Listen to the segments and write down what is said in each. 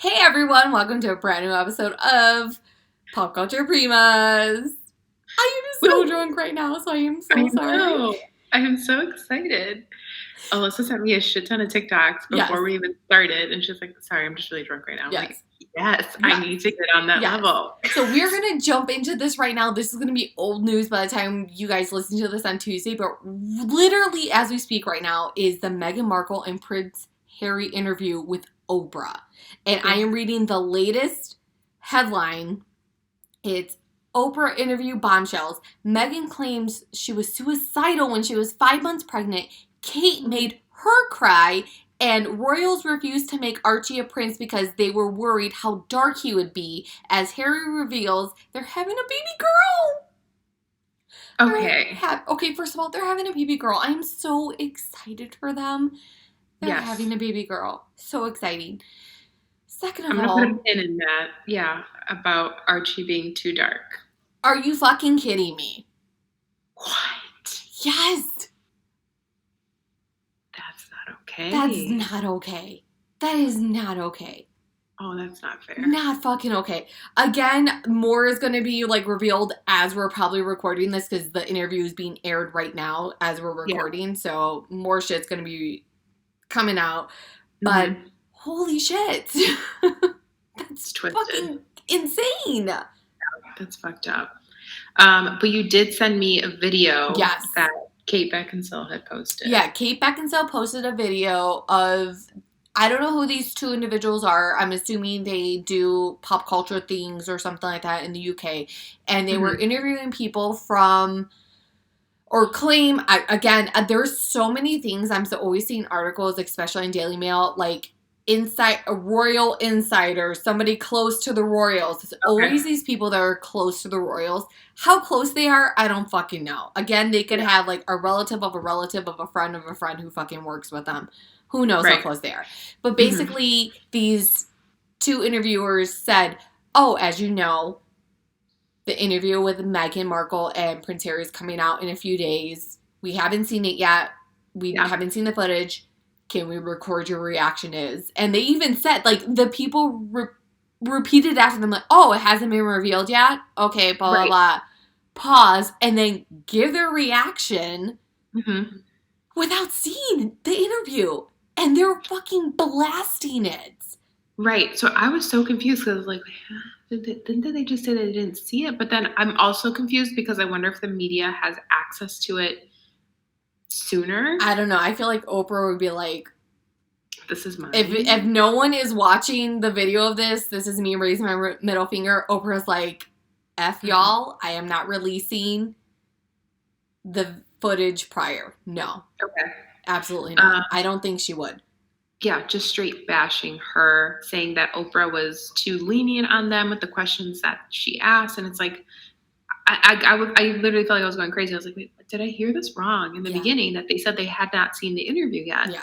Hey everyone, welcome to a brand new episode of Pop Culture Primas. I am so Woo! drunk right now, so I am I so sorry. know. I am so excited. Alyssa sent me a shit ton of TikToks Yes, before we even started, and she's like, "Sorry, I'm just really drunk right now." I'm like, yes, "Yes, I yes, need to get on that yes. level." So we're gonna jump into this right now. This is gonna be old news by the time you guys listen to this on Tuesday, but literally as we speak right now is the Meghan Markle and Prince Harry interview with Oprah. And I Yeah. am reading the latest headline. It's Oprah interview bombshells. Meghan claims she was suicidal when she was 5 months pregnant. Kate made her cry. And royals refused to make Archie a prince because they were worried how dark he would be. As Harry reveals, they're having a baby girl. Okay. Okay, first of all, they're having a baby girl. I'm so excited for them. They're having Yes. a baby girl. So exciting. Second I'm of gonna put a all, pin in that. Yeah, about Archie being too dark. are you fucking kidding me? What? Yes! That's not That's okay. not okay. That is not okay. Oh, that's not fair. Not fucking okay. Again, more is going to be like revealed as we're probably recording this because the interview is being aired right now as we're Yeah. recording. So more shit's going to be coming out. But Mm-hmm. holy shit. It's That's twisted. fucking insane. That's fucked up. But you did send me a video Yes. that Kate Beckinsale had posted. Yeah, Kate Beckinsale posted a video of, I don't know who these two individuals are. I'm assuming they do pop culture things or something like that in the UK. And they were Mm-hmm. interviewing people from, or claim, again, there's so many things. I'm so always seeing articles, especially in Daily Mail, like a royal insider, somebody close to the royals. It's Okay. always these people that are close to the royals. How close they are, I don't fucking know. Again, they could Yeah. have like a relative of a relative of a friend who fucking works with them. Who knows how Right. close they are. But Mm-hmm. basically, these two interviewers said, oh, as you know, the interview with Meghan Markle and Prince Harry is coming out in a few days. We haven't seen it yet. We Yeah. haven't seen the footage. Can we record your reaction is? And they even said, like, the people repeated after them, like, oh, it hasn't been revealed yet? Okay, blah, blah, Right. blah. Pause, and then give their reaction Mm-hmm. without seeing the interview. And they're fucking blasting it. Right. So I was so confused because I was like, didn't they just say they didn't see it? But then I'm also confused because I wonder if the media has access to it sooner. I don't know. I feel like Oprah would be like, This is mine. if no one is watching the video of this, this is me raising my middle finger. Oprah's like, F y'all, I am not releasing the footage prior. No, Okay. absolutely not. I don't think she would. Yeah, just straight bashing her, saying that Oprah was too lenient on them with the questions that she asked, and it's like, I literally felt like I was going crazy. I was like, wait, did I hear this wrong in the Yeah. beginning that they said they had not seen the interview yet? Yeah.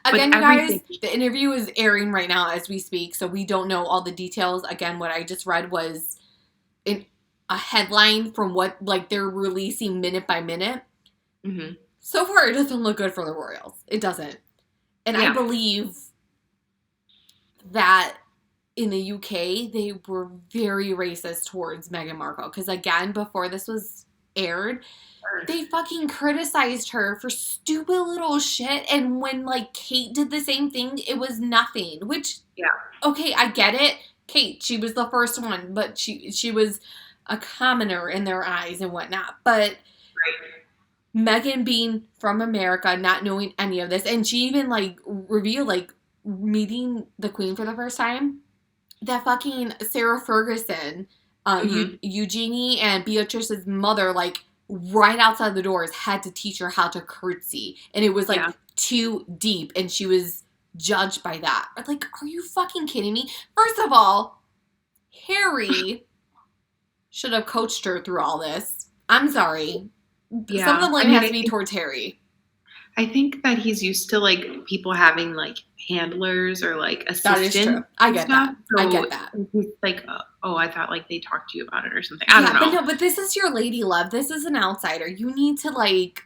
But Again, you guys, everything, the interview is airing right now as we speak, so we don't know all the details. Again, what I just read was a headline from what like they're releasing minute by minute. mhm. So far, it doesn't look good for the Royals. It doesn't. And I Yeah, believe that in the UK, they were very racist towards Meghan Markle. Because again, before this was aired, they fucking criticized her for stupid little shit. And when like Kate did the same thing, it was nothing. Which, yeah, okay, I get it. Kate, she was the first one, but she was a commoner in their eyes and whatnot. But right, Meghan being from America, not knowing any of this, and she even like revealed like meeting the Queen for the first time. That fucking Sarah Ferguson, mhm. Eugenie and Beatrice's mother, like right outside the doors, had to teach her how to curtsy, and it was like Yeah, too deep, and she was judged by that. Like, are you fucking kidding me? First of all, Harry should have coached her through all this. I'm sorry. Some of the yeah. I blame mean, has to be towards Harry. I think that he's used to like people having like handlers or like That is true. assistants I and get that. stuff. I So get that. he's like, oh, I thought like they talked to you about it or something. I don't Yeah, but know. no, but this is your lady love. This is an outsider. You need to like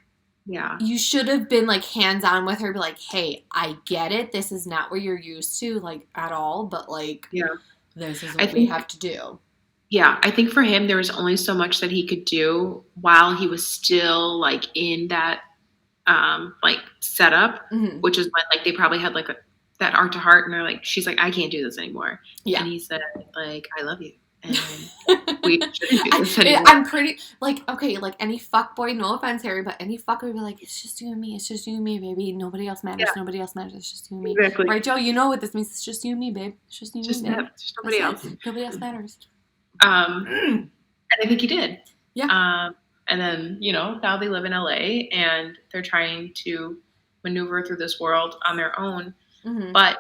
Yeah. You should have been like hands-on with her, be like, hey, I get it. This is not what you're used to, like, at all, but like, Yeah. this is I what we think have to do. Yeah, I think for him there was only so much that he could do while he was still like in that like setup, Mm-hmm. which is when like they probably had like that heart to heart and they're like, she's like, I can't do this anymore. Yeah. And he said, like, I love you. And we shouldn't do this anymore. I'm pretty, like, okay, like any fuckboy, no offense, Harry, but any fuck would be like, it's just you and me, it's just you and me, baby. Nobody else matters, nobody else matters, it's just you and me. Exactly. Right, Joe? You know what this means. It's just you and me, babe. It's just you and me, babe. It's just nobody else. Nobody else matters. And I think he did. Yeah. And then, now they live in LA and they're trying to maneuver through this world on their own. Mm-hmm. But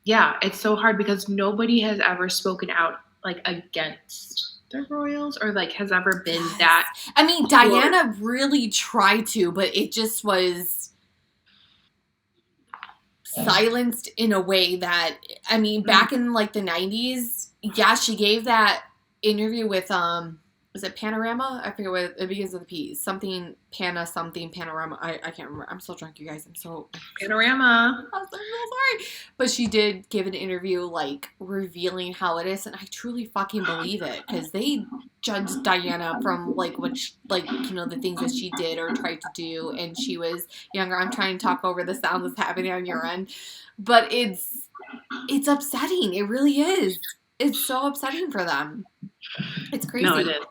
yeah, it's so hard because nobody has ever spoken out like against the royals or like has ever been that. I mean, Diana really tried to, but it just was silenced in a way that, I mean, back in like the 90s, yeah, she gave that interview with was it Panorama? I forget what it begins with a P. Something Panorama. I can't remember. I'm so drunk, you guys. I'm so Panorama. I'm so sorry. But she did give an interview like revealing how it is, and I truly fucking believe it because they judged Diana from like the things that she did or tried to do, and she was younger. I'm trying to talk over the sound that's happening on your end, but it's upsetting. It really is. It's so upsetting for them. It's crazy. No, it is.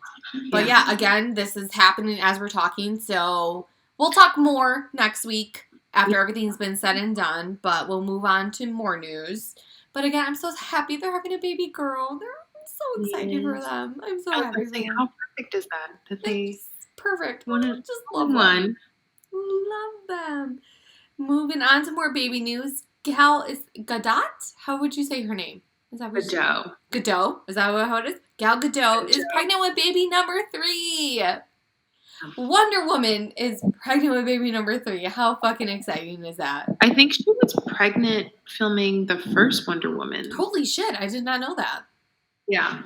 But yeah, again, this is happening as we're talking, so we'll talk more next week after everything's been said and done, but we'll move on to more news. But again, I'm so happy they're having a baby girl. I'm so excited for them. I'm so happy for them. How perfect is that? That they perfect. Just love one. Them. Love them. Moving on to more baby news. Gal is Gadot? How would you say her name? Is that Gadot? Is that how it is? Gal Gadot is pregnant with baby number 3. Wonder Woman is pregnant with baby number 3. How fucking exciting is that? I think she was pregnant filming the first Wonder Woman. Holy shit, I did not know that. Yeah.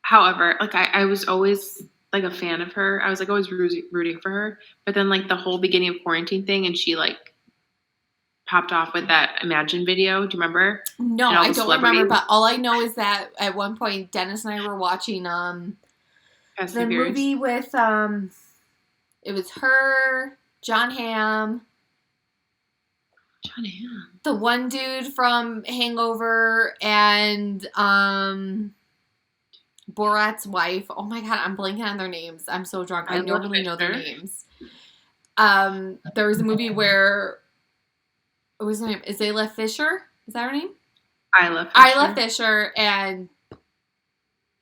However, like I was always like a fan of her. I was like always rooting for her. But then like the whole beginning of quarantine thing and she like popped off with that Imagine video. Do you remember? No, I don't remember. But all I know is that at one point Dennis and I were watching the movie with it was her, John Hamm, the one dude from Hangover, and Borat's wife. Oh my god, I'm blanking on their names. I'm so drunk. I normally know their names. There was a movie where what was her name? Is Isla Fisher? Is that her name? Isla Fisher and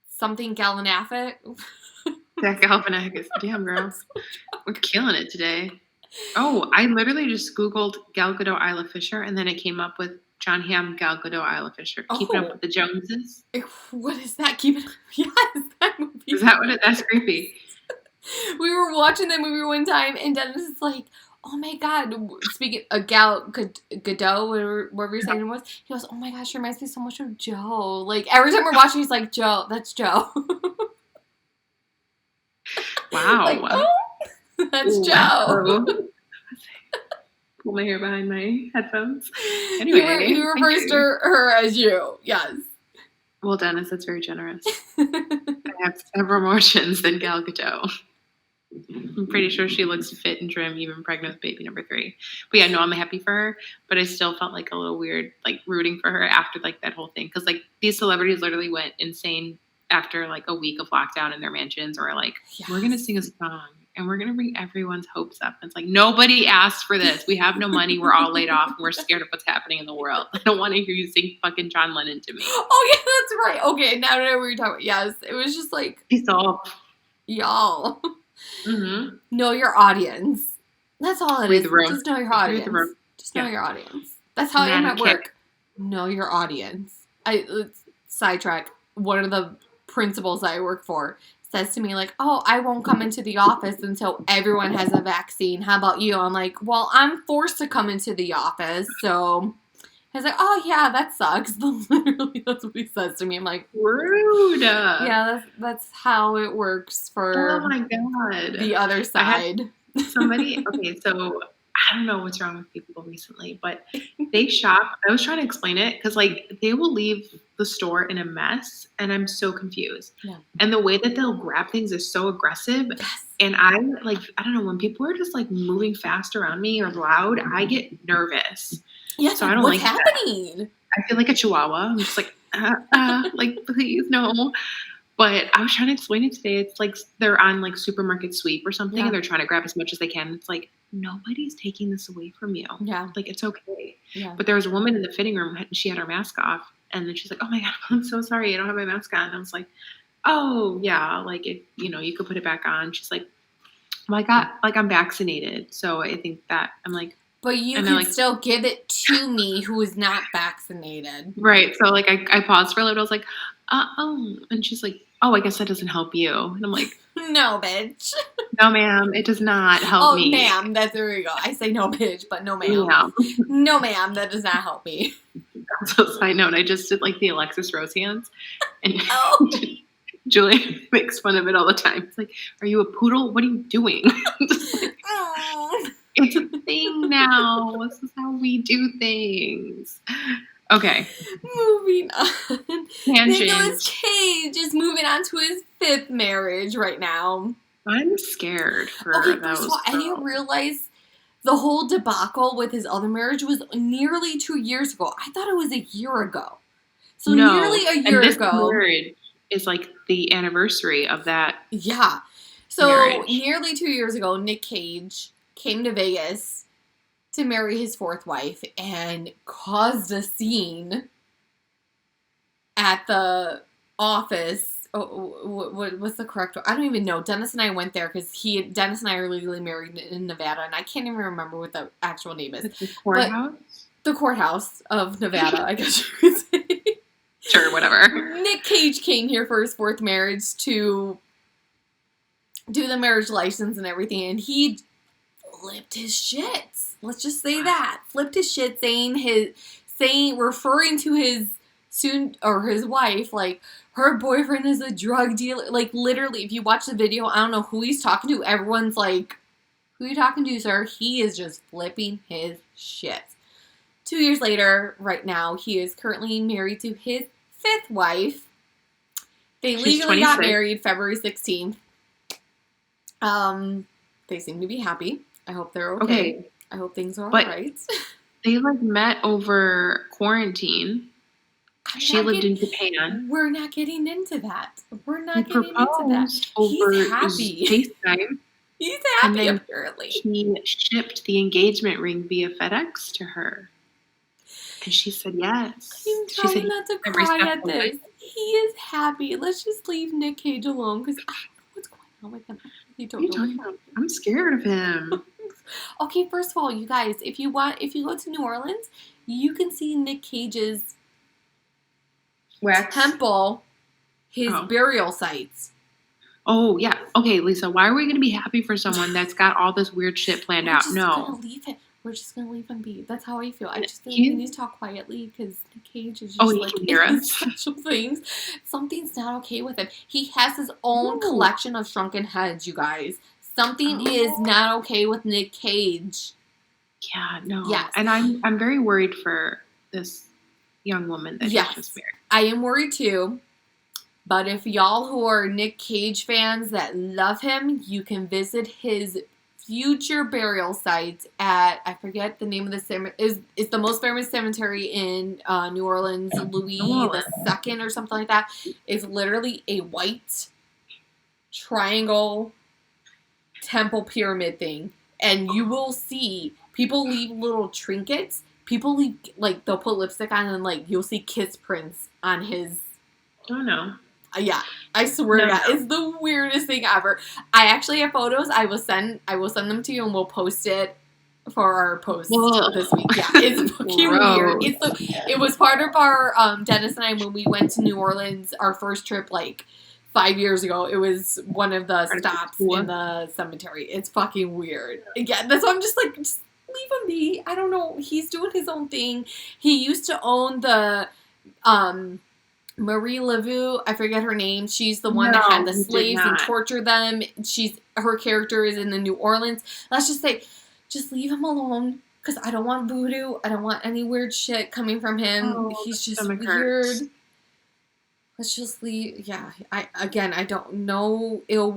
something Galifianakis. That Galifianakis. Damn, girl. We're killing it today. Oh, I literally just Googled Gal Gadot, Isla Fisher, and then it came up with John Hamm, Gal Gadot, Isla Fisher. Keeping Up with the Joneses. What is that? Yes, that movie. Is that what that's creepy. We were watching that movie one time, and Dennis is like, oh my god, speaking of Gal Gadot, whatever your name was, he goes, oh my gosh, she reminds me so much of Joe. Like, every time we're watching, he's like, Joe, that's Joe. Wow. Like, oh, that's Joe. Pull my hair behind my headphones. Anyway. He refers to her as you, yes. Well, Dennis, that's very generous. I have several more chins than Gal Gadot. I'm pretty sure she looks fit and trim, even pregnant with baby number 3. But yeah, no, I'm happy for her. But I still felt like a little weird, like rooting for her after like that whole thing, because like these celebrities literally went insane after like a week of lockdown in their mansions, or like we're gonna sing a song and we're gonna bring everyone's hopes up. And it's like nobody asked for this. We have no money. We're all laid off. And we're scared of what's happening in the world. I don't want to hear you sing fucking John Lennon to me. Oh yeah, that's right. Okay, now I know what you're talking about. Yes, it was just like peace off, y'all. Mm-hmm. Know your audience. That's all it is. Just know your audience. Just know your audience. That's how I am at work. Know your audience. Let's sidetrack. One of the principals I work for says to me like, oh, I won't come into the office until everyone has a vaccine. How about you? I'm like, well, I'm forced to come into the office, so He's like, oh, yeah, that sucks. Literally, that's what he says to me. I'm like, Rude. yeah, that's how it works Oh for my God. the other side. Somebody, okay, so I don't know what's wrong with people recently, but they shop. I was trying to explain it because, like, they will leave the store in a mess, and I'm so confused. Yeah. And the way that they'll grab things is so aggressive. Yes. And I don't know, when people are just like moving fast around me or loud, I get nervous. Yeah, So I don't what's like that. happening? I feel like a chihuahua. I'm just like, like, please, no. But I was trying to explain it today. It's like they're on like supermarket sweep or something, and they're trying to grab as much as they can. It's like, nobody's taking this away from you. Yeah. Like, it's okay. Yeah. But there was a woman in the fitting room, and she had her mask off. And then she's like, oh my God, I'm so sorry. I don't have my mask on. And I was like, oh, yeah. Like, if, you could put it back on. She's like, well, I'm vaccinated. So I think that I'm like, but you can still give it to me who is not vaccinated. Right. So, like, I paused for a little. I was like, oh. And she's like, oh, I guess that doesn't help you. And I'm like, no, bitch. No, ma'am. It does not help me. Oh, ma'am. There we go. I say no, bitch, but no, ma'am. Yeah. No, ma'am. That does not help me. So, side note, I just did, like, the Alexis Rose hands. And Julia makes fun of it all the time. It's like, are you a poodle? What are you doing? It's a thing now. This is how we do things. Okay. Moving on. Tangent. Nicolas Cage is moving on to his 5th marriage right now. I'm scared for okay, first of all, I didn't realize the whole debacle with his other marriage was nearly 2 years ago. I thought it was a year ago. So nearly a year this ago. Marriage is like the anniversary of that. Yeah. So marriage. Nearly 2 years ago, Nick Cage came to Vegas to marry his 4th wife and caused a scene at the office. What's the correct one? I don't even know. Dennis and I went there because Dennis and I are legally married in Nevada, and I can't even remember what the actual name is. The courthouse? The courthouse of Nevada, I guess you could say. Sure, whatever. Nick Cage came here for his 4th marriage to do the marriage license and everything, and he flipped his shit. Let's just say that. Flipped his shit, referring to his his wife, like, her boyfriend is a drug dealer. Like, literally, if you watch the video, I don't know who he's talking to. Everyone's like, who are you talking to, sir? He is just flipping his shit. 2 years later, right now, he is currently married to his 5th wife. They legally got married February 16th. They seem to be happy. I hope they're okay. I hope things are all right. They, like, met over quarantine. She lived in Japan. We're not getting into that. He's happy. FaceTime. He's happy, apparently. He shipped the engagement ring via FedEx to her. And she said yes. I'm trying not to cry at this. He is happy. Let's just leave Nick Cage alone because I don't know what's going on with him. What are you talking about? I'm scared of him. Okay, first of all, you guys, if you go to New Orleans, you can see Nick Cage's temple, his burial sites. Oh, yeah. Okay, Lisa, why are we going to be happy for someone that's got all this weird shit planned out? No. We're just going to leave him be. That's how I feel. I just think we need to talk quietly because Nick Cage is just he can hear us. Special things. Something's not okay with him. He has his own collection of shrunken heads, you guys. Something is not okay with Nick Cage. Yeah, no. Yes. And I'm very worried for this young woman that he just married. I am worried too. But if y'all who are Nick Cage fans that love him, you can visit his future burial sites at, I forget the name of the cemetery, it's the most famous cemetery in New Orleans, Louis II or something like that. It's literally a white triangle temple pyramid thing. And you will see people leave little trinkets. People leave, like, they'll put lipstick on and, like, you'll see kiss prints on his. Oh, no. Yeah, I swear to God, it's the weirdest thing ever. I actually have photos. I will send them to you, and we'll post it for our post this week. Yeah, it's fucking weird. It was part of our Dennis and I when we went to New Orleans, our first trip, like 5 years ago. It was one of the stops in the cemetery. It's fucking weird. Again, that's why I'm just like, leave him be. I don't know. He's doing his own thing. He used to own the Marie Laveau. I forget her name. She's the one that had the slaves and tortured them. Her character is in the New Orleans. Let's just say, just leave him alone. Because I don't want voodoo. I don't want any weird shit coming from him. Oh, he's just stomach weird. hurts. Let's just leave. Yeah. I don't know ill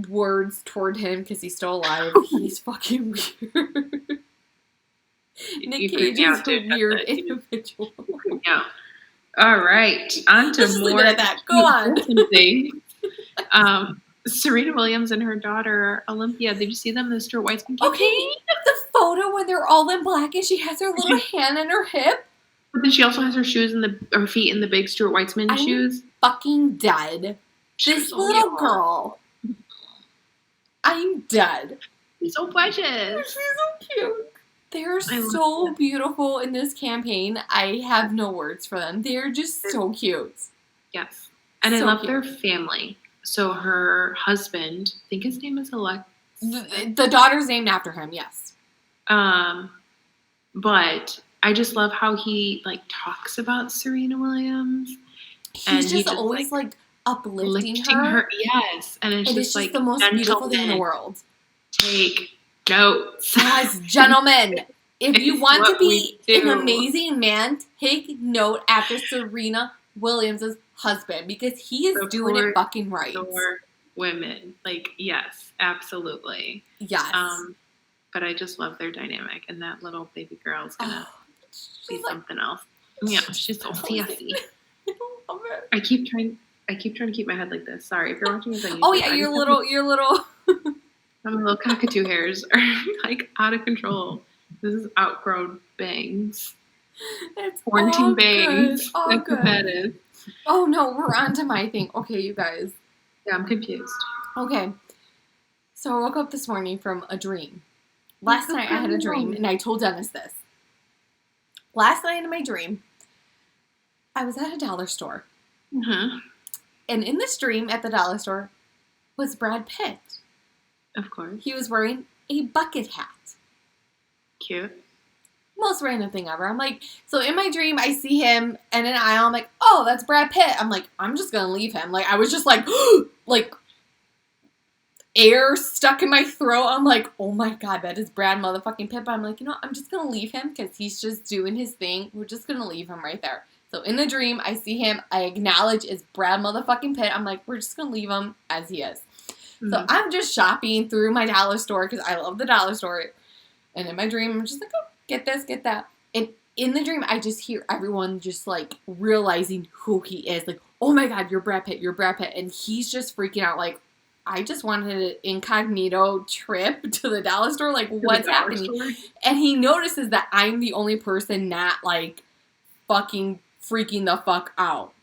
words toward him because he's still alive. He's fucking weird. Nick Cage is a weird individual. Yeah. All right. On to Let's just leave more it at that. Go on. things. Serena Williams and her daughter Olympia. Did you see them in the Stuart Weitzman campaign? Okay. The photo when they're all in black and she has her little hand in her hip. But then she also has her feet in the big Stuart Weitzman shoes. Fucking dead. This little girl. I'm dead. She's so precious. She's so cute. They're so beautiful in this campaign. I have no words for them. They're just so cute. Yes. And so I love cute. their family. So her husband, I think his name is Alex. The daughter's named after him, yes. But I just love how he talks about Serena Williams. He's just always uplifting her. Yes. And it's just the most beautiful thing in the world. Take notes. Guys, gentlemen, if you want to be an amazing man, take note after Serena Williams' husband because he is doing it fucking right. For women. Yes, absolutely. Yes. But I just love their dynamic, and that little baby girl's gonna be something else. Yeah, she's so sassy. I love it. I keep trying to keep my head like this. Sorry, if you're watching this on YouTube. Oh yeah, your little. My little cockatoo hairs are out of control. This is outgrown bangs. It's quarantine bangs. All That's what that is. Oh no, we're on to my thing. Okay, you guys. Yeah, I'm confused. Okay. So I woke up this morning from a dream. Last night I had a dream, and I told Dennis this. Last night in my dream, I was at a dollar store. Mm-hmm. And in this dream at the dollar store was Brad Pitt. Of course. He was wearing a bucket hat. Cute. Most random thing ever. I'm like, so in my dream, I see him in an aisle. I'm like, oh, that's Brad Pitt. I'm like, I'm just going to leave him. I was just air stuck in my throat. I'm like, oh my God, that is Brad motherfucking Pitt. But I'm like, I'm just going to leave him because he's just doing his thing. We're just going to leave him right there. So in the dream, I see him. I acknowledge it's Brad motherfucking Pitt. I'm like, we're just going to leave him as he is. Mm-hmm. So I'm just shopping through my dollar store because I love the dollar store. And in my dream, I'm just like, oh, get this, get that. And in the dream, I just hear everyone just realizing who he is. Oh my God, you're Brad Pitt, you're Brad Pitt. And he's just freaking out I just wanted an incognito trip to the dollar store. What's happening? And he notices that I'm the only person not fucking freaking the fuck out.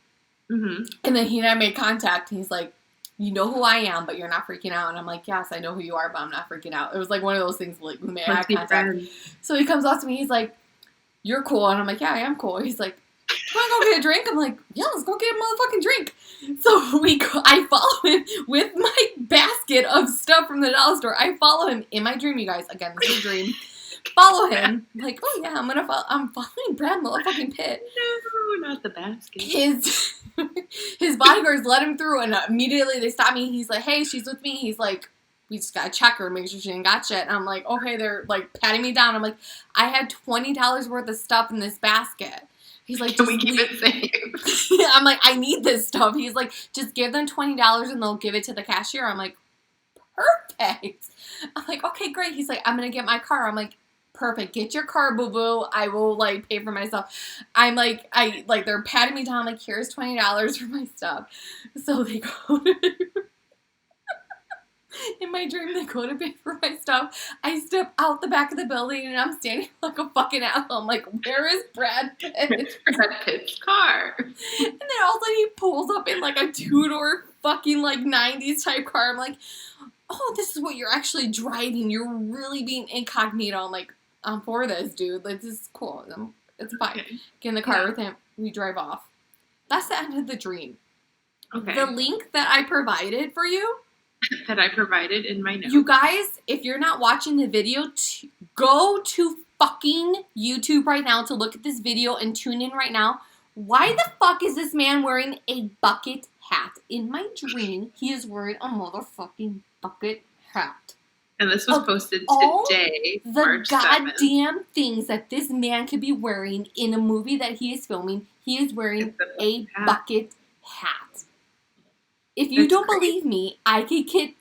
Mm-hmm. And then he and I made contact. And he's like, you know who I am, but you're not freaking out. And I'm like, yes, I know who you are, but I'm not freaking out. It was one of those things we made eye contact. So he comes up to me. He's like, you're cool. And I'm like, yeah, I am cool. He's like, you want to go get a drink? I'm like, yeah, let's go get a motherfucking drink. So I follow him with my basket of stuff from the dollar store. I follow him in my dream, you guys. Again, this is a dream. Follow him. I'm like, oh yeah, I'm following Brad motherfucking Pitt. No, not the basket. His bodyguards let him through, and immediately they stop me. He's like, hey, she's with me. He's like, we just gotta check her, make sure she ain't got shit. And I'm like, okay, they're patting me down. I'm like, I had $20 worth of stuff in this basket. He's like, can we keep it safe? I'm like, I need this stuff. He's like, just give them $20 and they'll give it to the cashier. I'm like, perfect. I'm like, okay, great. He's like, I'm gonna get my car. I'm like, perfect. Get your car, boo-boo. I will pay for myself. I'm like, they're patting me down. I'm like, here's $20 for my stuff. So they go in my dream, they go to pay for my stuff. I step out the back of the building and I'm standing like a fucking asshole. I'm like, where is Brad Pitt? It's Brad Pitt's car. And then all of a sudden he pulls up in a 2-door fucking 90s type car. I'm like, oh, this is what you're actually driving. You're really being incognito. I'm like, I'm for this, dude. This is cool. It's fine. Okay. Get in the car with him. We drive off. That's the end of the dream. Okay. The link that I provided for you that I provided in my notes. You guys, if you're not watching the video, go to fucking YouTube right now to look at this video and tune in right now. Why the fuck is this man wearing a bucket hat? In my dream, he is wearing a motherfucking bucket hat. And this was posted today, The March 7th. goddamn things that this man could be wearing in a movie that he is filming, he is wearing a bucket hat. If you don't believe me, I could get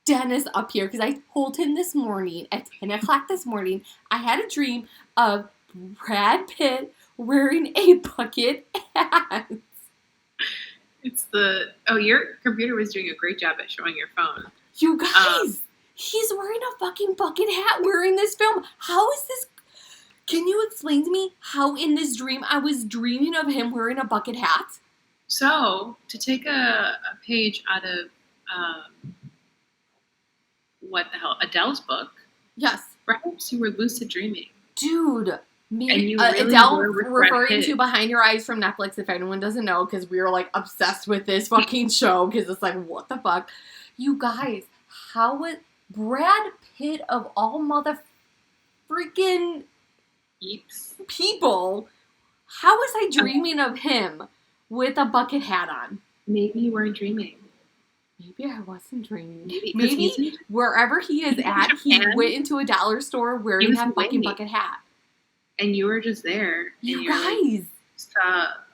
Dennis up here because I told him this morning at 10 o'clock this morning, I had a dream of Brad Pitt wearing a bucket hat. Your computer was doing a great job at showing your phone. You guys, he's wearing a fucking bucket hat wearing this film. How is this? Can you explain to me how in this dream I was dreaming of him wearing a bucket hat? So, to take a page out of, what the hell, Adele's book. Yes. Perhaps you were lucid dreaming. Dude. Really Adele referring to Behind Your Eyes from Netflix, if anyone doesn't know, because we were like obsessed with this fucking show, because it's like, what the fuck? You guys, how would Brad Pitt of all mother freaking people, how was I dreaming of him with a bucket hat on? Maybe you weren't dreaming. Maybe I wasn't dreaming. Maybe wherever he is at, he went into a dollar store wearing that fucking bucket hat. And you were just there. You guys. Like, stop.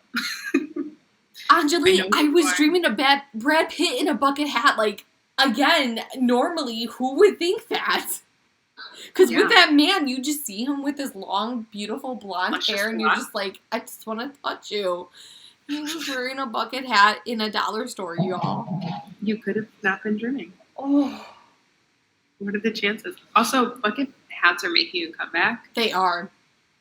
Enjoli, I was dreaming of Brad Pitt in a bucket hat. Like, again, normally, who would think that? Because with that man, you just see him with his long, beautiful blonde hair, and you're just like, I just want to touch you. He was wearing a bucket hat in a dollar store, y'all. You could have not been dreaming. Oh. What are the chances? Also, bucket hats are making a comeback. They are.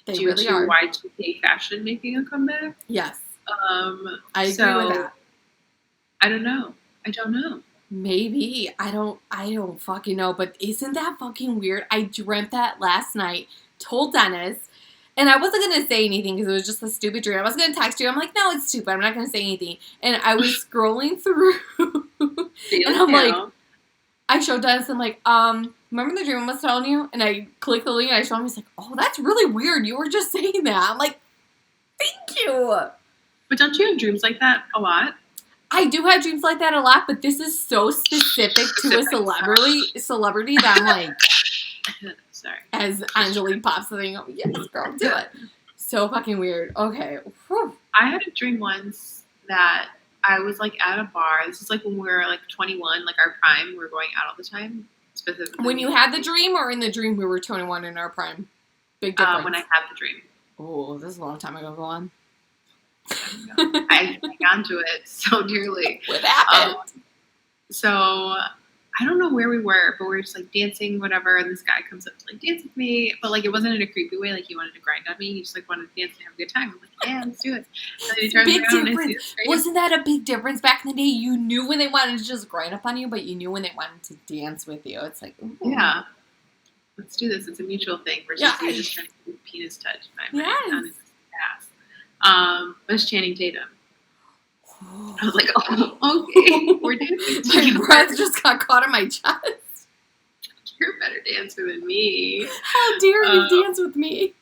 They really are. Y2K fashion making a comeback? Yes. I agree with that. I don't know. Maybe. I don't fucking know. But isn't that fucking weird? I dreamt that last night. Told Dennis. And I wasn't going to say anything because it was just a stupid dream. I was going to text you. I'm like, no, it's stupid. I'm not going to say anything. And I was scrolling through. And I'm like, I showed Dennis. I'm like, remember the dream I was telling you? And I clicked the link and I showed him. He's like, oh, that's really weird. You were just saying that. I'm like, thank you. But don't you have dreams like that a lot? I do have dreams like that a lot, but this is so specific to a celebrity that I'm like, sorry. As Enjoli pops the thing, oh, yes, girl, do it. So fucking weird. Okay. Whew. I had a dream once that I was like at a bar. This is like when we were like 21, like our prime. We were going out all the time. Specifically. When you had the dream, or in the dream we were 21 in our prime? Big difference. When I had the dream. Oh, this is a long time ago. Go on. I hang on to it so dearly. What happened? So I don't know where we were, but we were just like dancing, whatever. And this guy comes up to like dance with me, but like it wasn't in a creepy way. Like he wanted to grind on me. He just like wanted to dance and have a good time. I'm like, yeah, let's do it. And then he turns around and I see Wasn't that a big difference back in the day? You knew when they wanted to just grind up on you, but you knew when they wanted to dance with you. It's like, ooh. Yeah, let's do this. It's a mutual thing versus you just trying to do penis touch on his ass. It was Channing Tatum. I was like, oh, okay, we're dancing. My breath just got caught in my chest. You're a better dancer than me. How dare you dance with me?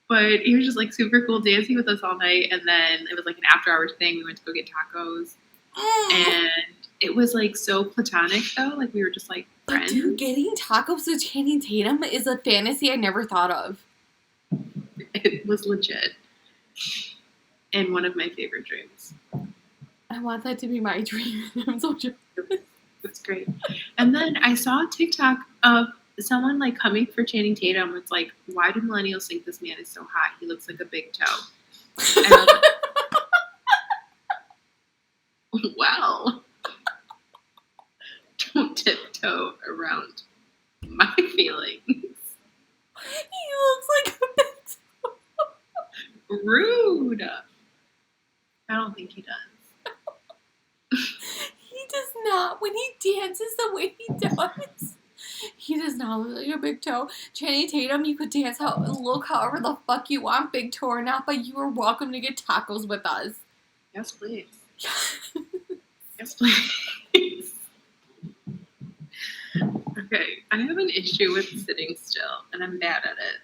But he was just like super cool dancing with us all night. And then it was like an after hours thing. We went to go get tacos. And it was like so platonic though. Like we were just like friends. But dude, getting tacos with Channing Tatum is a fantasy I never thought of. It was legit. And one of my favorite dreams. I want that to be my dream. I'm so jealous. That's great. And then I saw a TikTok of someone like coming for Channing Tatum. It's like, why do millennials think this man is so hot? He looks like a big toe. And I was like, well, don't tiptoe around my feelings. He looks like a big toe. Rude. I don't think he does. He does not. When he dances the way he does, he does not look like a big toe. Channing Tatum, you could look however the fuck you want, big toe or not, but you are welcome to get tacos with us. Yes, please. Yes, please. Okay, I have an issue with sitting still, and I'm bad at it.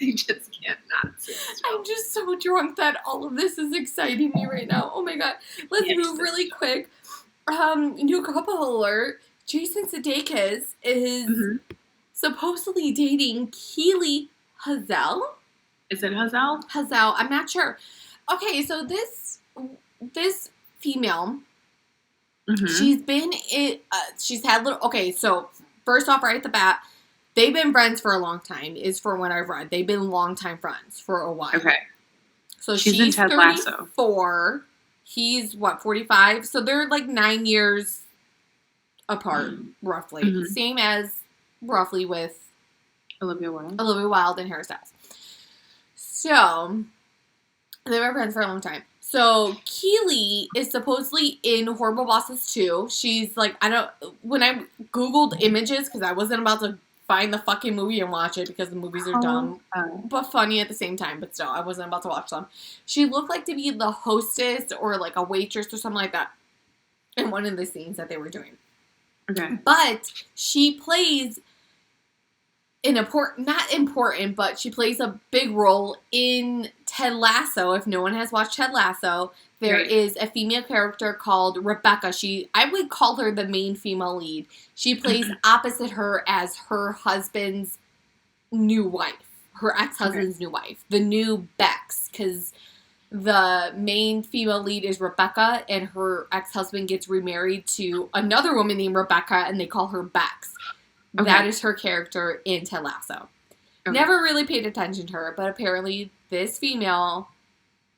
I just can't not sit still. I'm just so drunk that all of this is exciting me right now. Oh my god. Let's move really quick. New couple alert. Jason Sudeikis is supposedly dating Keely Hazel. Is it Hazel? Hazel, I'm not sure. Okay, so this female, she's been she's had little. Okay, so first off, right at the bat, they've been friends for a long time. Is for what I've read. They've been longtime friends for a while. Okay. So she's in Ted 34. Lasso. He's 45. So they're like 9 years apart, roughly. Same as roughly with Olivia Wilde and Harry Styles. So they've been friends for a long time. So Keely is supposedly in Horrible Bosses 2. She's like, when I Googled images, because I wasn't about to find the fucking movie and watch it because the movies are dumb, but funny at the same time, but still, I wasn't about to watch them. She looked like to be the hostess or like a waitress or something like that in one of the scenes that they were doing. Okay. But she plays but she plays a big role in Ted Lasso. If no one has watched Ted Lasso, there is a female character called Rebecca. I would call her the main female lead. She plays opposite her as her husband's new wife, her ex-husband's new wife, the new Bex, because the main female lead is Rebecca, and her ex-husband gets remarried to another woman named Rebecca, and they call her Bex. Okay. That is her character in Ted Lasso. Okay. Never really paid attention to her, but apparently this female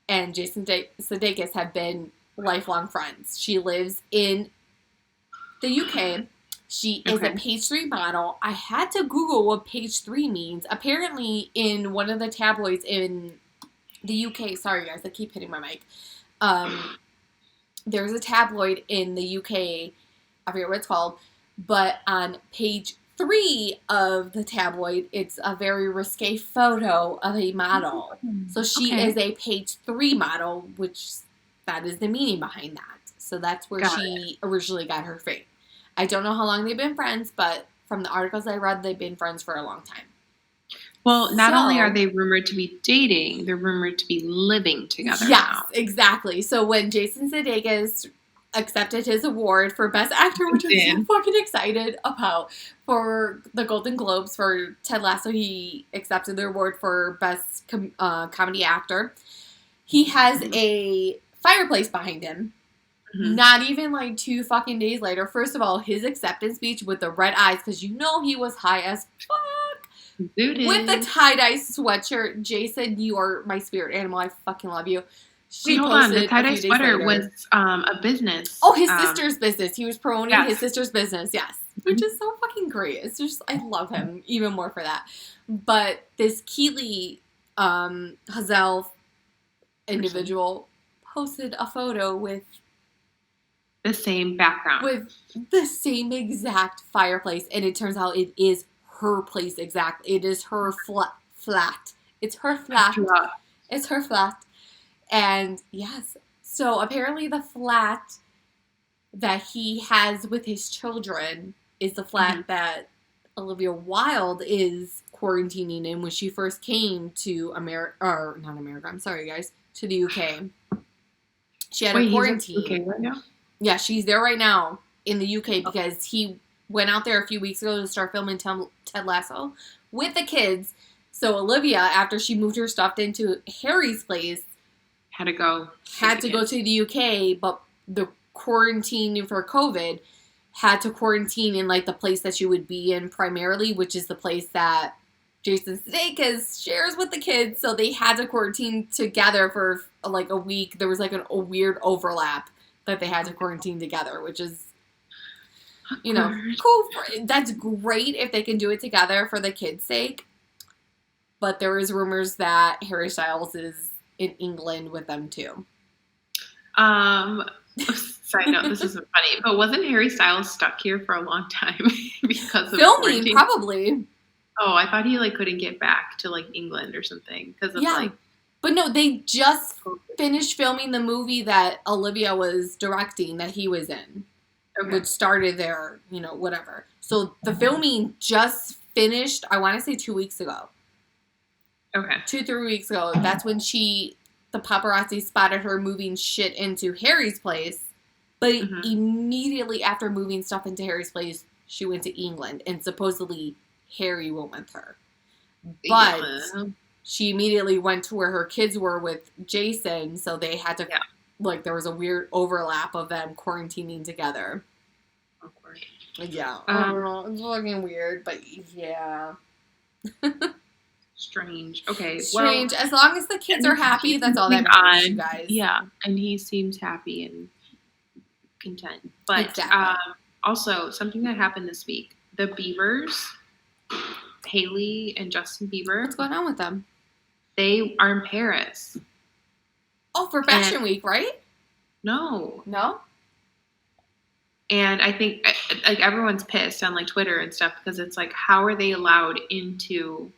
and Jason Sudeikis have been lifelong friends. She lives in the UK. She is a page 3 model. I had to Google what page 3 means. Apparently in one of the tabloids in the UK, sorry guys, I keep hitting my mic. There's a tabloid in the UK, I forget what it's called, but on page 3 of the tabloid, it's a very risque photo of a model. So she is a page 3 model, which that is the meaning behind that. So that's where she originally got her fame. I don't know how long they've been friends, but from the articles I read, they've been friends for a long time. Well, not only are they rumored to be dating, they're rumored to be living together now. Yes, exactly. So when Jason Sudeikis accepted his award for Best Actor, which I'm so fucking excited about, for the Golden Globes for Ted Lasso, he accepted the award for Best Comedy Actor. He has a fireplace behind him. Not even like 2 fucking days later. First of all, his acceptance speech with the red eyes, because you know he was high as fuck. With the tie-dye sweatshirt. Jason, you are my spirit animal. I fucking love you. Wait, hold on. The tie-dye sweater was a business. Oh, his sister's business. He was promoting his sister's business, yes. Which is so fucking great. It's just, I love him even more for that. But this Keely Hazel individual posted a photo with the same background. With the same exact fireplace. And it turns out it is her place exactly. It is her flat. It's her flat. It's her flat. And yes, so apparently the flat that he has with his children is the flat that Olivia Wilde is quarantining in when she first came to to the UK. She had a quarantine. He's in the UK right now? Yeah, she's there right now in the UK because he went out there a few weeks ago to start filming Ted Lasso with the kids. So Olivia, after she moved her stuff into Harry's place, had to go to the UK, but the quarantine for COVID had to quarantine in like the place that she would be in primarily, which is the place that Jason Sudeikis shares with the kids. So they had to quarantine together for like a week. There was like a weird overlap that they had to quarantine together, which is, cool. That's great if they can do it together for the kids' sake. But there is rumors that Harry Styles is in England with them too. Side note, this isn't funny, but wasn't Harry Styles stuck here for a long time because of filming? Quarantine? Probably. Oh, I thought he couldn't get back to England or something because of But no, they just finished filming the movie that Olivia was directing that he was in. Okay. which started there, whatever. So the filming just finished, I want to say 2 weeks ago. Okay. 2-3 weeks ago. That's when the paparazzi spotted her moving shit into Harry's place. But immediately after moving stuff into Harry's place, she went to England. And supposedly Harry went with her. But she immediately went to where her kids were with Jason. So they had to, there was a weird overlap of them quarantining together. Awkward. Yeah. I don't know. It's fucking weird, but yeah. Strange. Okay. Strange. As long as the kids are happy, that's all that matters, you guys. Yeah, and he seems happy and content. But exactly. Also, something that happened this week: the Biebers, Hailey and Justin Bieber. What's going on with them? They are in Paris. Oh, for Fashion Week, right? No. And I think everyone's pissed on Twitter and stuff because it's how are they allowed into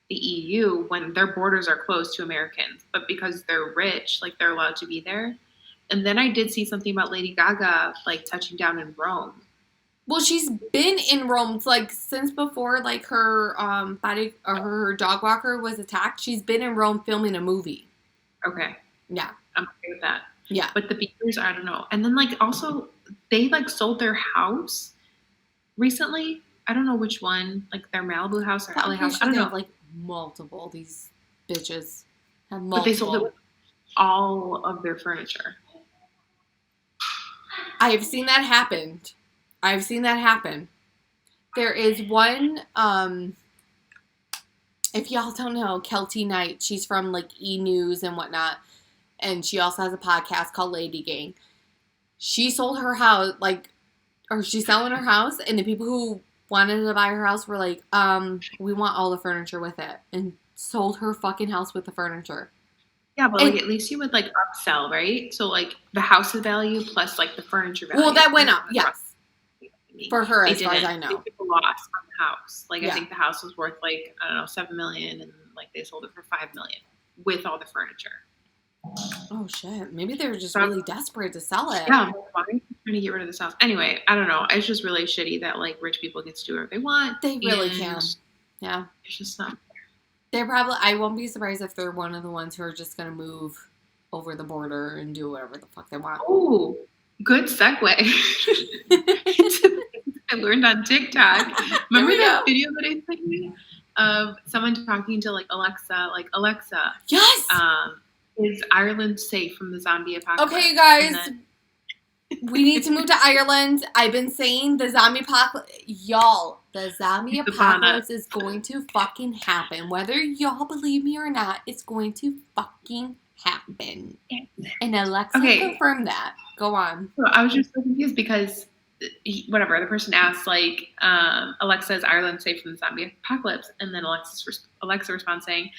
the EU when their borders are closed to Americans, but because they're rich, they're allowed to be there. And then I did see something about Lady Gaga touching down in Rome. Well, she's been in Rome since before her body or her dog walker was attacked. She's been in Rome filming a movie. Okay. Yeah. I'm okay with that. Yeah. But the Beatles, I don't know. And then also they sold their house recently. I don't know which one, their Malibu house or LA house. I don't know. Multiple. These bitches have multiple. But they sold it with all of their furniture. I have seen that happen. There is one, if y'all don't know, Kelty Knight. She's from E! News and whatnot. And she also has a podcast called Lady Gang. She sold her house, or she's selling her house, and the people who wanted to buy her house were we want all the furniture with it. And sold her fucking house with the furniture. Yeah, but at least you would upsell, right? So the house's value plus the furniture value. Well, that went up, yes. For her, as far as I know. They took a loss on the house. I think the house was worth I don't know, $7 million, and they sold it for $5 million with all the furniture. Oh shit! Maybe they were just really desperate to sell it. Yeah, why are you trying to get rid of this house? Anyway, I don't know. It's just really shitty that rich people get to do whatever they want. They really can. Yeah, it's just not. They're probably. I won't be surprised if they're one of the ones who are just gonna move over the border and do whatever the fuck they want. Oh, good segue. I learned on TikTok. Remember that video that I sent you of someone talking to Alexa? Alexa. Yes. Is Ireland safe from the zombie apocalypse? Okay, you guys. We need to move to Ireland. I've been saying the zombie apocalypse. Y'all, the zombie apocalypse is going to fucking happen. Whether y'all believe me or not, it's going to fucking happen. And Alexa confirmed that. Go on. So I was just so confused because whatever, the person asked, Alexa, is Ireland safe from the zombie apocalypse? And then Alexa responds saying,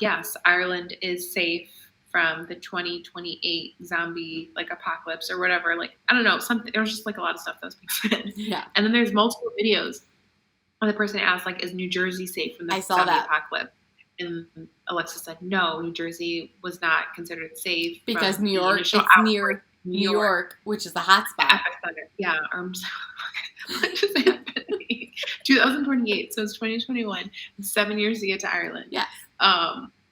yes, Ireland is safe from the 2028 zombie apocalypse or whatever. I don't know, something. There was just a lot of stuff that was being said. Yeah. And then there's multiple videos. And the person asked is New Jersey safe from the zombie apocalypse? And Alexa said no, New Jersey was not considered safe because New York is near New York, which is the hot spot. Yeah. What just happened? 2028, so it's 2021. 7 years to get to Ireland. Yeah.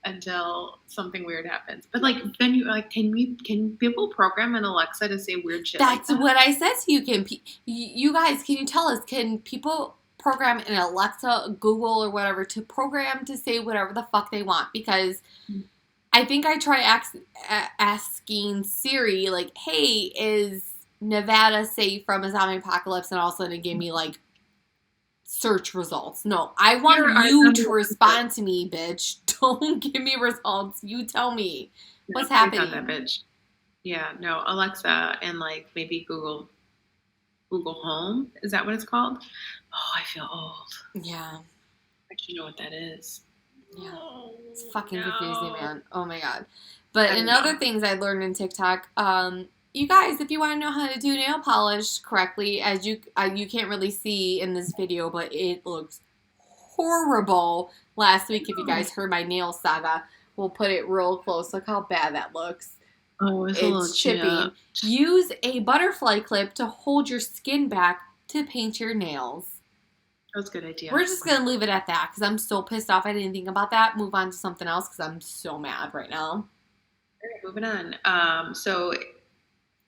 Until something weird happens. But then you can people program an Alexa to say weird shit? That's what I said to you. You guys, can you tell us? Can people program an Alexa, Google, or whatever to program to say whatever the fuck they want? Because I think I tried asking Siri, hey, is Nevada safe from a zombie apocalypse? And all of a sudden it gave me search results. No, I want you to respond to me, bitch. Don't give me results. You tell me what's happening. That bitch. Yeah, no, Alexa and maybe Google Home. Is that what it's called? Oh, I feel old. Yeah. I should know what that is. Yeah. It's fucking confusing, man. Oh my god. But in other things I learned in TikTok, you guys, if you want to know how to do nail polish correctly, as you can't really see in this video, but it looks horrible. Last week, if you guys heard my nail saga, we'll put it real close. Look how bad that looks. Oh, it's a little It's chipping. chipped. Use a butterfly clip to hold your skin back to paint your nails. That was a good idea. We're just going to leave it at that because I'm so pissed off I didn't think about that. Move on to something else because I'm so mad right now. All right, moving on. So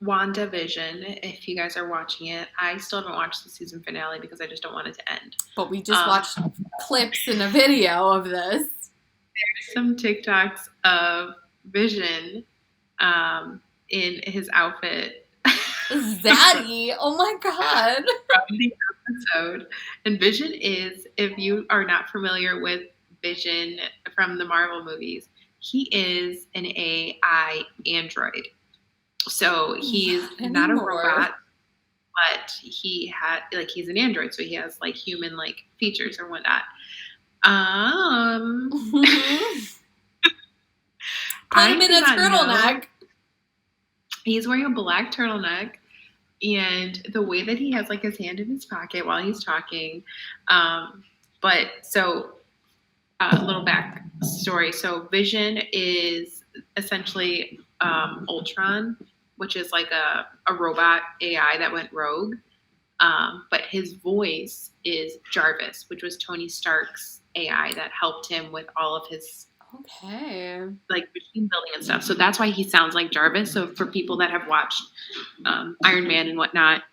WandaVision, if you guys are watching it, I still haven't watched the season finale because I just don't want it to end. But we just watched clips in a video of this. There's some TikToks of Vision in his outfit. Zaddy! Oh my god! From the episode. And Vision is, if you are not familiar with Vision from the Marvel movies, he is an AI android. So he's not a robot, but he's an android, so he has like human like features or whatnot. Put him in a turtleneck. He's wearing a black turtleneck, and the way that he has like his hand in his pocket while he's talking. But so a little back story. So Vision is essentially Ultron, which is like a robot AI that went rogue. But his voice is Jarvis, which was Tony Stark's AI that helped him with all of his like machine building and stuff. So that's why he sounds like Jarvis. So for people that have watched Iron Man and whatnot,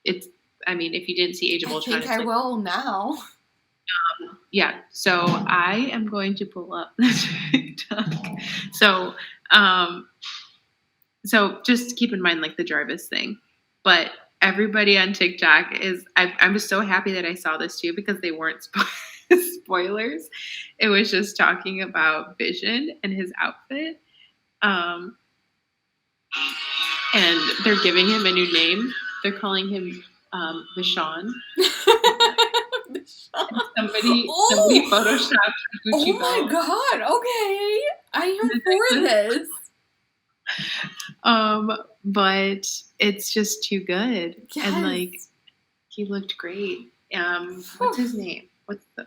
if you didn't see Age of Ultron, I think I will now. Yeah. So I am going to pull up the TikTok. So just keep in mind like the Jarvis thing, but everybody on TikTok I'm just so happy that I saw this too because they weren't spoilers. It was just talking about Vision and his outfit. And they're giving him a new name. They're calling him Vishawn. Somebody photoshopped Gucci. Oh my god, okay. I am for this. But it's just too good. Yes. And like he looked great. What's his name?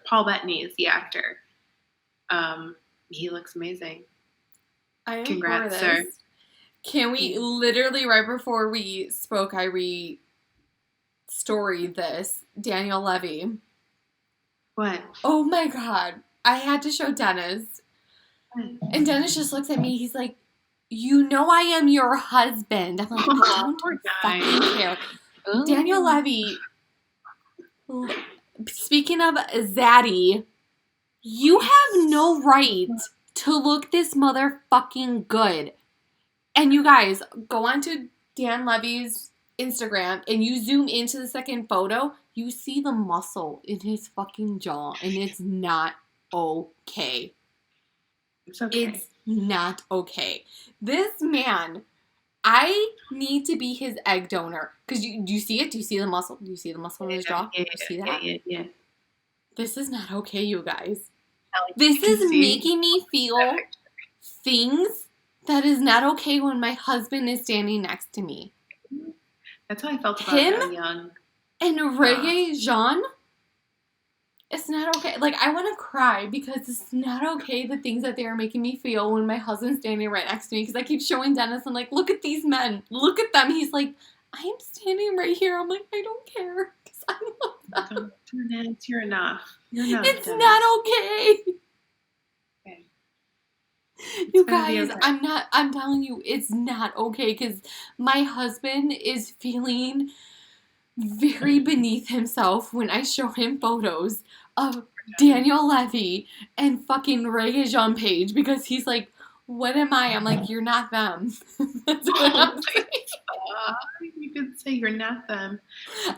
Paul Bettany is the actor. He looks amazing. I am Congrats, for this. sir. Can we literally right before we spoke, I re-storied this. Daniel Levy. What? Oh my god. I had to show Dennis. And Dennis just looks at me. He's like, you know I am your husband. I'm like, I don't fucking care. Ooh. Daniel Levy, speaking of Zaddy, you have no right to look this motherfucking good. And you guys, go on to Dan Levy's Instagram and you zoom into the second photo, you see the muscle in his fucking jaw, and it's not okay. It's okay. It's not okay. This man, I need to be his egg donor. Because do you see it? Do you see the muscle? Do you see the muscle in his jaw? Do you see that? Yeah. This is not okay, you guys. This is making me feel things that is not okay when my husband is standing next to me. That's how I felt about him young. And Reggae Jean, it's not okay. Like, I want to cry because it's not okay the things that they are making me feel when my husband's standing right next to me. Because I keep showing Dennis, I'm like, look at these men. Look at them. He's like, I am standing right here. I'm like, I don't care. Because I love them. You're enough. You're enough. It's Dennis. Not okay. Okay. You guys, okay. I'm telling you, it's not okay. Because my husband is feeling very beneath himself when I show him photos of Daniel Levy and fucking Reggae Jean Page because he's like, what am I? I'm like, you're not them. That's what I'm saying. You could say you're not them.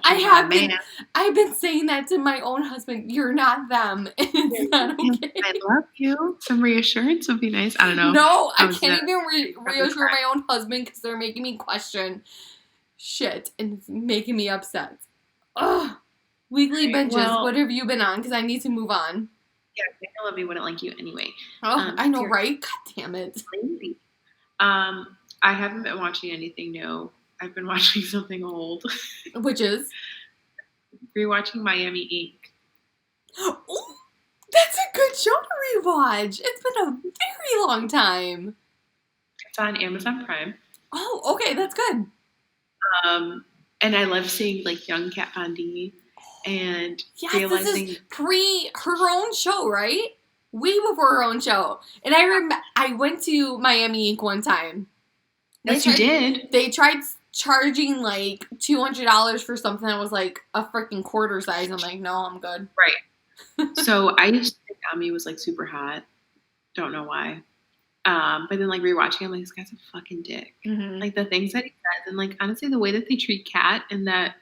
I've been saying that to my own husband. You're not them. It's not okay. I love you. Some reassurance would be nice. I don't know. No, I can't even reassure my own husband because they're making me question shit, and it's making me upset. Ugh. Weekly benches, what have you been on? Because I need to move on. Yeah, Daniel Levy wouldn't like you anyway. Oh, I know, right? God damn it. Lazy. I haven't been watching anything new. I've been watching something old. Which is? Rewatching Miami Ink. Oh, that's a good show to rewatch. It's been a very long time. It's on Amazon Prime. Oh, okay, that's good. And I love seeing like young Kat Von D and Yes, realizing this is pre her own show, right? Way before her own show. And I went to Miami Ink one time. yes, you did. They tried charging like $200 for something that was like a freaking quarter size. I'm like, no, I'm good. Right. So I used to think Ami was like super hot. Don't know why. But then like rewatching, I'm like, this guy's a fucking dick. Mm-hmm. Like the things that he says, and like honestly, the way that they treat Kat in that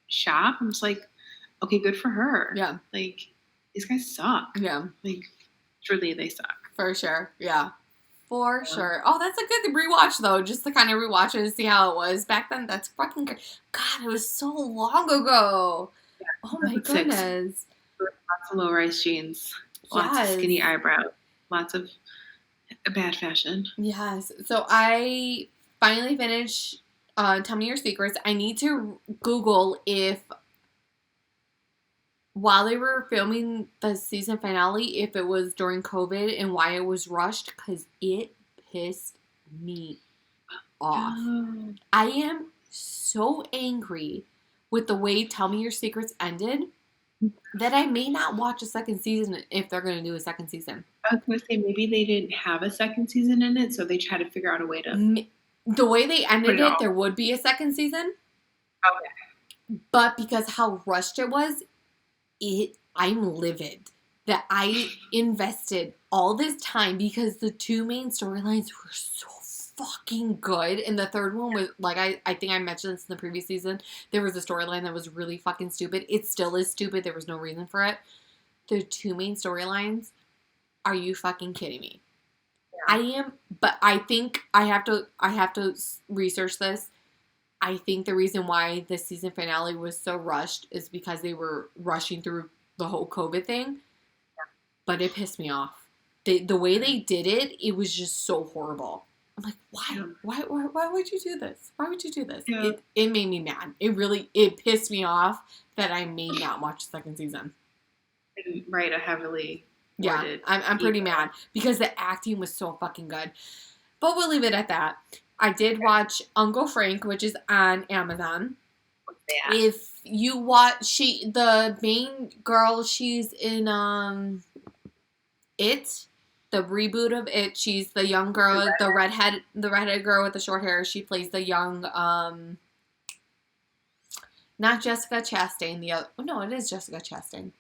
shop, I'm just like, okay, good for her. Yeah. Like these guys suck. Yeah. Like truly, they suck. For sure. Yeah. For sure. Oh, that's a good rewatch though, just to kind of rewatch it and see how it was back then. That's fucking good. God, it was so long ago. Yeah, oh my goodness. Lots of low-rise jeans. Lots of skinny eyebrows. Lots of bad fashion. Yes. So I finally finished Tell Me Your Secrets. I need to Google if while they were filming the season finale, if it was during COVID and why it was rushed, because it pissed me off. Oh. I am so angry with the way Tell Me Your Secrets ended that I may not watch a second season if they're going to do a second season. I was going to say maybe they didn't have a second season in it, so they tried to figure out a way to... The way they ended it, there would be a second season. Okay. But because how rushed it was, I'm livid that I invested all this time because the two main storylines were so fucking good. And the third one was, like, I think I mentioned this in the previous season. There was a storyline that was really fucking stupid. It still is stupid. There was no reason for it. The two main storylines, are you fucking kidding me? Yeah. I am, but I think I have to research this. I think the reason why the season finale was so rushed is because they were rushing through the whole COVID thing. Yeah. But it pissed me off. The way they did it, it was just so horrible. I'm like, why? Why would you do this? Why would you do this? Yeah. It made me mad. It pissed me off that I may not watch the second season. And write a heavily worded I'm pretty mad because the acting was so fucking good. But we'll leave it at that. I did watch Uncle Frank, which is on Amazon. Yeah. If you watch, the main girl, she's in It, the reboot of It. She's the young girl, the redheaded girl with the short hair. She plays the young, not Jessica Chastain. It is Jessica Chastain.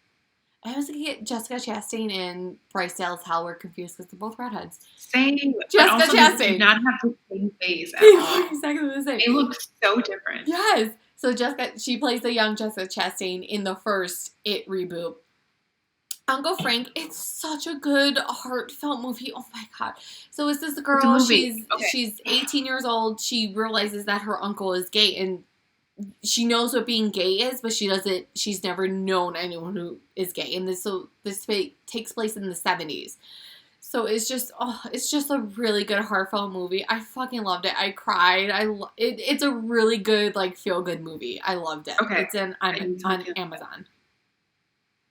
I was going to get Jessica Chastain and Bryce Dallas Howard confused because they're both redheads. Same. Jessica Chastain. They do not have the same face at all. Exactly the same. They look so different. Yes. So she plays the young Jessica Chastain in the first It reboot. Uncle Frank, it's such a good heartfelt movie. Oh my god. So it's this girl, she's 18 years old. She realizes that her uncle is gay and she knows what being gay is, but she's never known anyone who is gay. And this takes place in the 70s. So it's just a really good heartfelt movie. I fucking loved it. I cried. It's a really good, like, feel-good movie. I loved it. Okay. It's on Amazon.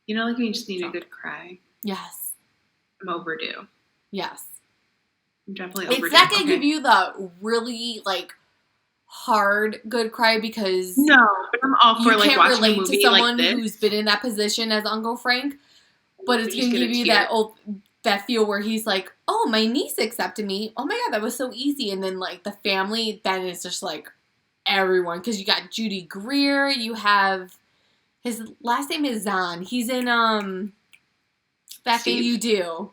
You know, like, you just need a good cry. Yes. I'm overdue. Yes. I'm definitely overdue. It's not going to give you the really, like, hard good cry because no, but I'm all for like watching a movie like this. You can't relate to someone who's been in that position as Uncle Frank, but it's gonna give you that feel where he's like, oh, my niece accepted me. Oh my god, that was so easy. And then like the family, then it's just like everyone because you got Judy Greer, you have his last name is Zahn. He's in That Thing You Do.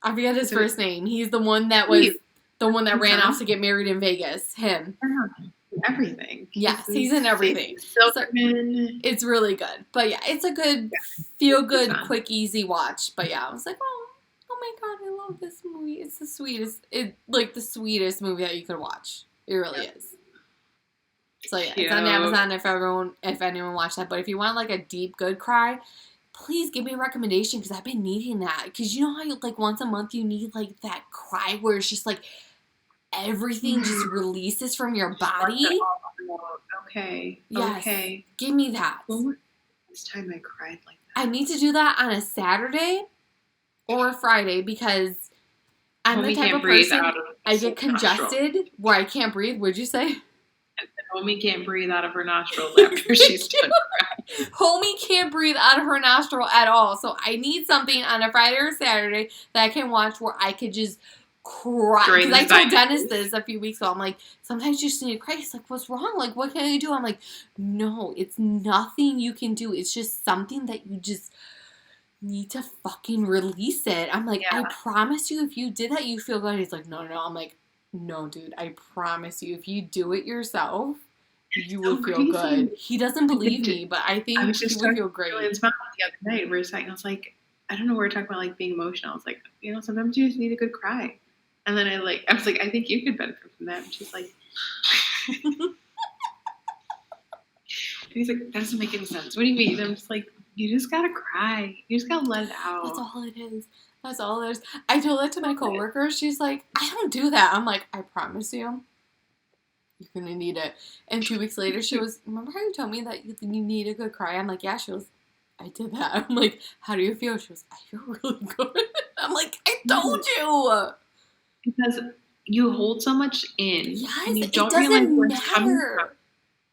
I forget his first name. He's the one that was. The one that ran off to get married in Vegas. Him. Everything. Yes, he's in everything. So, it's really good. But yeah, it's a good, feel-good, quick, easy watch. But yeah, I was like, oh my god, I love this movie. It's the sweetest, the sweetest movie that you could watch. It really is. So yeah, it's on Amazon if anyone watched that. But if you want like a deep, good cry, please give me a recommendation because I've been needing that. Because you know how like once a month you need like that cry where it's just like everything just releases from your body. Okay. Yes. Okay. Give me that. When was this time I cried like that? I need to do that on a Saturday or a Friday because I'm the Homie type can't of breathe person, out of I get her nostril. congested where I can't breathe. What'd you say? And Homie can't breathe out of her nostrils after she's done crying. Homie can't breathe out of her nostril at all. So I need something on a Friday or Saturday that I can watch where I could just cry. Drain Because I the told sinuses. Dennis this a few weeks ago. I'm like, sometimes you just need to cry. He's like, what's wrong? Like, what can I do? I'm like, no, it's nothing you can do. It's just something that you just need to fucking release it. I'm like, Yeah. I promise you, if you did that, you feel good. He's like, no. I'm like, no, dude, I promise you, if you do it yourself, you will feel crazy. good. He doesn't believe me, but I think I was he just would feel great. Julian's mom the other night. We were saying, I was like, I don't know, we were talking about like being emotional. I was like, you know, sometimes you just need a good cry. And then I was like, I think you could benefit from that. And she's like, he's like, that doesn't make any sense. What do you mean? And I'm just like, you just gotta cry. You just gotta let it out. That's all it is. That's all it is. I told that to my coworker. She's like, I don't do that. I'm like, I promise you, you're gonna need it. And 2 weeks later, she was, remember how you told me that you need a good cry? I'm like, yeah. She was, I did that. I'm like, how do you feel? She was, I feel really good. I'm like, I told you. Because you hold so much in, Yes, and you it don't realize doesn't where it's coming from. matter.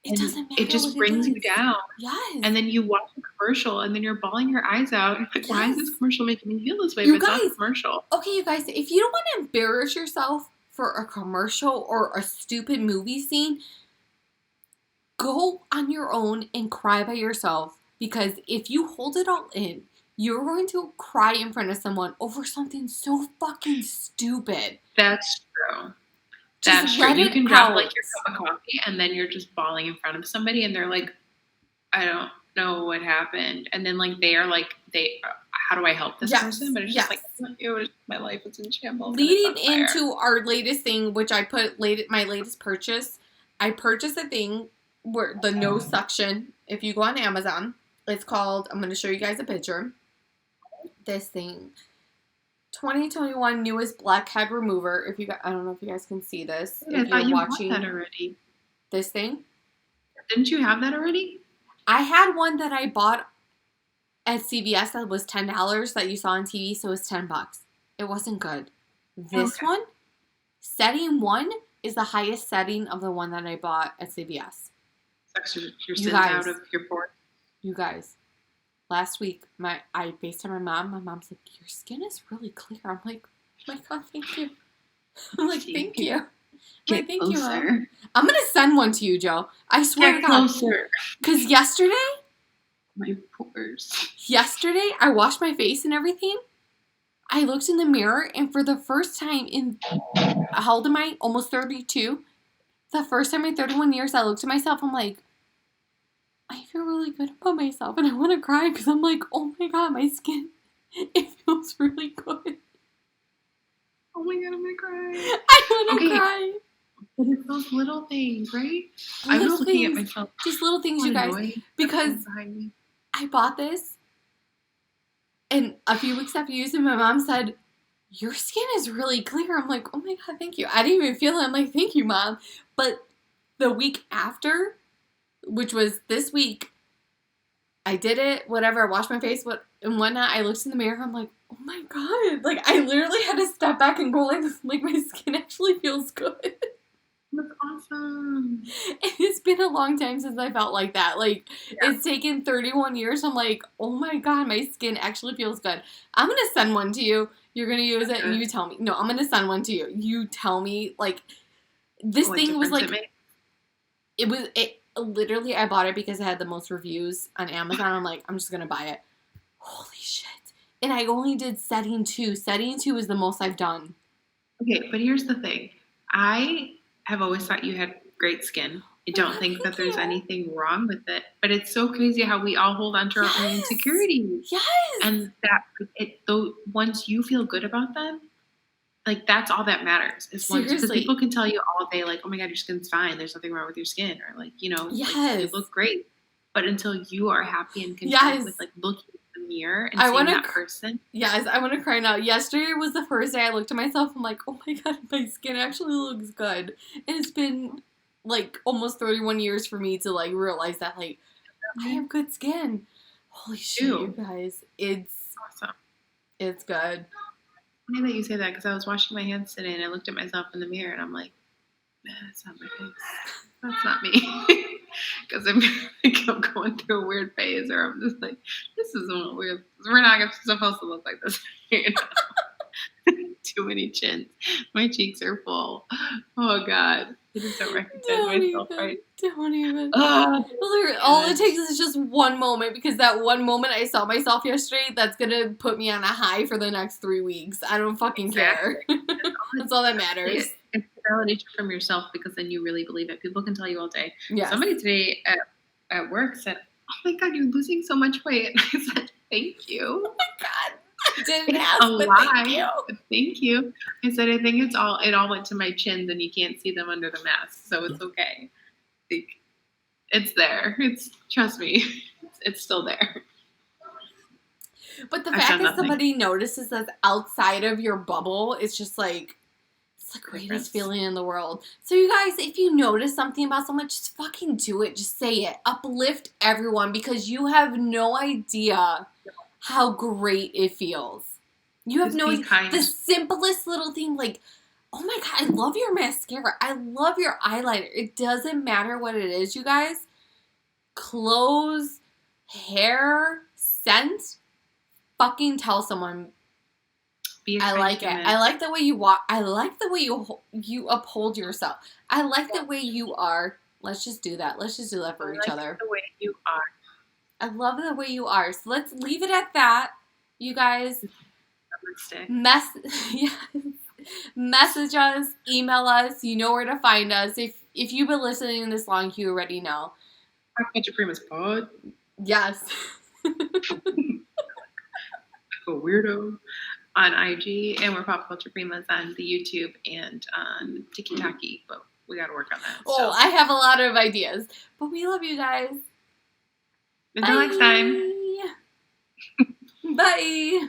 It doesn't matter. It just what brings it you does. down. Yes. And then you watch a commercial, and then you're bawling your eyes out. You're like, why is this commercial making me feel this way? You But it's not guys- a commercial. Okay, you guys, if you don't want to embarrass yourself for a commercial or a stupid movie scene, go on your own and cry by yourself. Because if you hold it all in, you're going to cry in front of someone over something so fucking stupid. That's true. Just That's true. let You it can drop out. like your cup of coffee, and then you're just bawling in front of somebody, and they're like, I don't know what happened. And then like they are like, how do I help this Yes, person? But it's yes. just like, it was, my life is in shambles. and Leading it's on fire. into our latest thing, which I put my latest purchase, I purchased a thing where the no suction. If you go on Amazon, it's called, I'm going to show you guys a picture. This thing, 2021 newest blackhead remover. If you guys, I don't know if you guys can see this. I If thought you're you watching bought that already. this thing, Didn't you have that already? I had one that I bought at CVS that was $10 that you saw on TV, so it was $10. It wasn't good. This Okay. one, setting 1 is the highest setting of the one that I bought at CVS. Sucks your You sins guys. out of your pores. You guys, last week, I FaceTimed my mom. My mom's like, your skin is really clear. I'm like, oh my God, thank you. I'm like, thank you. I'm like, thank you, Mom. I'm going to send one to you, Joe. I swear Get to God. closer. Because yesterday, My pores. I washed my face and everything. I looked in the mirror, and for the first time in, how old am I? Almost 32. The first time in 31 years, I looked at myself. I'm like, I feel really good about myself, and I want to cry because I'm like, oh my God, my skin, it feels really good. Oh my God, I'm gonna cry. I want to Okay. cry. But it's those little things, right? I Little was looking at things. myself. Just little things, you guys. Annoyed. Because Behind me. I bought this, and a few weeks after using it, my mom said, your skin is really clear. I'm like, oh my God, thank you. I didn't even feel it. I'm like, thank you, Mom. But the week after, which was this week, I did it, whatever. I washed my face and whatnot. I looked in the mirror. I'm like, oh my God. Like, I literally had to step back and go like this. Like, my skin actually feels good. That's awesome. And it's been a long time since I felt like that. Like, It's taken 31 years. I'm like, oh my God, my skin actually feels good. I'm going to send one to you. You're going to use it, and you tell me. No, I'm going to send one to you. You tell me, like, this thing was like, it literally, I bought it because it had the most reviews on Amazon. I'm like, I'm just going to buy it. Holy shit. And I only did setting 2. Setting 2 is the most I've done. Okay, but here's the thing. I have always thought you had great skin. I don't think that there's anything wrong with it. But it's so crazy how we all hold on to our own insecurities. Yes. And though once you feel good about them, like that's all that matters. Is once, because Seriously. people can tell you all day, like, oh my God, your skin's fine. There's nothing wrong with your skin, or like, you know, Yes. like, you look great. But until you are happy and content Yes. with like looking in the mirror and I seeing wanna that person, Yes, I want to cry now. Yesterday was the first day I looked at myself. I'm like, oh my God, my skin actually looks good. And it's been like almost 31 years for me to like realize that like I have good skin. Holy shit, you guys. It's awesome. good. funny that you say that because I was washing my hands today and I looked at myself in the mirror and I'm like, nah, that's not my face. That's not me. Because I'm going through a weird phase, or I'm just like, this isn't weird. We're not supposed to look like this. You know? Too many chins. My cheeks are full. Oh God, I just don't recognize myself right. Don't even. Oh, All it takes is just one moment, because that one moment I saw myself yesterday, that's gonna put me on a high for the next 3 weeks. I don't fucking care. That's all that matters. It's validation from yourself, because then you really believe it. People can tell you all day. Yes. Somebody today at work said, "Oh my God, you're losing so much weight." And I said, "Thank you." Oh my God. I didn't It's ask, a but lie. thank you. Thank you. I said, I think it all went to my chins and you can't see them under the mask. So it's okay. It's there. Trust me, it's still there. But the fact that somebody notices that's outside of your bubble, it's just like, it's the greatest feeling in the world. So you guys, if you notice something about someone, just fucking do it. Just say it. Uplift everyone, because you have no idea how great it feels. You have no idea. The simplest little thing, like, oh my God, I love your mascara. I love your eyeliner. It doesn't matter what it is, you guys. Clothes, hair, scent. Fucking tell someone. I like it. I like the way you walk. I like the way you uphold yourself. I like the way you are. Let's just do that. Let's just do that for each other. The way you are. I love the way you are. So let's leave it at that, you guys. Message us, email us. You know where to find us. If you've been listening this long, you already know. Pop Culture Primus Pod. Yes. A weirdo on IG, and we're Pop Culture Primas on the YouTube and on TikTok, but we got to work on that. Oh, I have a lot of ideas, but we love you guys. Until next time. Bye.